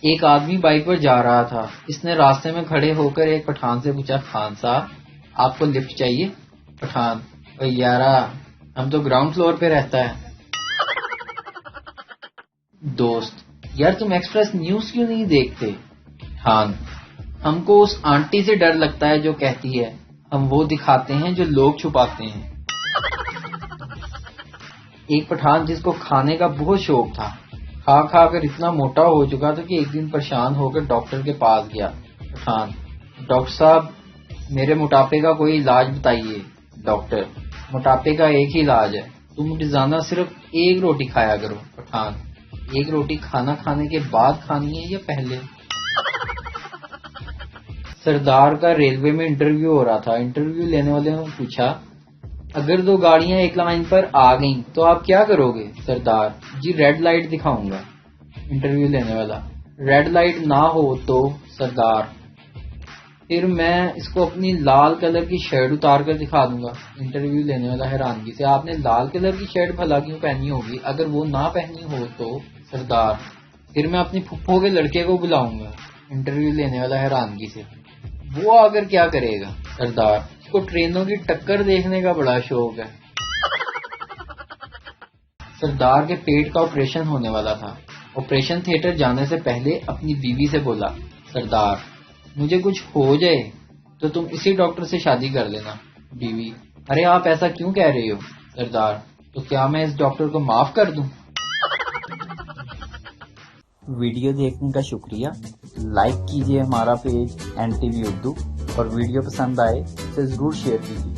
ایک آدمی بائک پر جا رہا تھا. اس نے راستے میں کھڑے ہو کر ایک پٹھان سے پوچھا, خان صاحب آپ کو لفٹ چاہیے؟ پٹھان, یارا ہم تو گراؤنڈ فلور پہ رہتا ہے. دوست, یار تم ایکسپریس نیوز کیوں نہیں دیکھتے؟ پٹھان, ہم کو اس آنٹی سے ڈر لگتا ہے جو کہتی ہے ہم وہ دکھاتے ہیں جو لوگ چھپاتے ہیں. ایک پٹھان جس کو کھانے کا بہت شوق تھا, کھا کھا کر اتنا موٹا ہو چکا تھا کہ ایک دن پریشان ہو کر ڈاکٹر کے پاس گیا. پٹھان, ڈاکٹر صاحب میرے موٹاپے کا کوئی علاج بتائیے. ڈاکٹر, موٹاپے کا ایک ہی علاج ہے, تم روزانہ صرف ایک روٹی کھایا کرو. پٹھان, ایک روٹی کھانا کھانے کے بعد کھانی ہے یا پہلے؟ سردار کا ریلوے میں انٹرویو ہو رہا تھا. انٹرویو لینے والے نے پوچھا, اگر دو گاڑیاں ایک لائن پر آ گئیں تو آپ کیا کرو گے؟ سردار, جی ریڈ لائٹ دکھاؤں گا. انٹرویو لینے والا, ریڈ لائٹ نہ ہو تو؟ سردار, پھر میں اس کو اپنی لال کلر کی شرٹ اتار کر دکھا دوں گا. انٹرویو لینے والا حیرانگی سے, آپ نے لال کلر کی شرٹ بھلا کیوں پہنی ہوگی اگر وہ نہ پہنی ہو تو؟ سردار, پھر میں اپنی پھپھو کے لڑکے کو بلاؤں گا. انٹرویو لینے والا حیرانگی سے, وہ آ کر کیا کرے گا؟ سردار, اس کو ٹرینوں کی ٹکر دیکھنے کا بڑا شوق ہے. سردار کے پیٹ کا آپریشن ہونے والا تھا. آپریشن تھیٹر جانے سے پہلے اپنی بیوی سے بولا, سردار مجھے کچھ ہو جائے تو تم اسی ڈاکٹر سے شادی کر لینا. بیوی, ارے آپ ایسا کیوں کہہ رہی ہو؟ سردار, تو کیا میں اس ڈاکٹر کو معاف کر دوں؟ ویڈیو دیکھنے کا شکریہ. لائک کیجیے ہمارا پیج NTV اردو, اور ویڈیو پسند آئے تو ضرور شیئر کیجیے.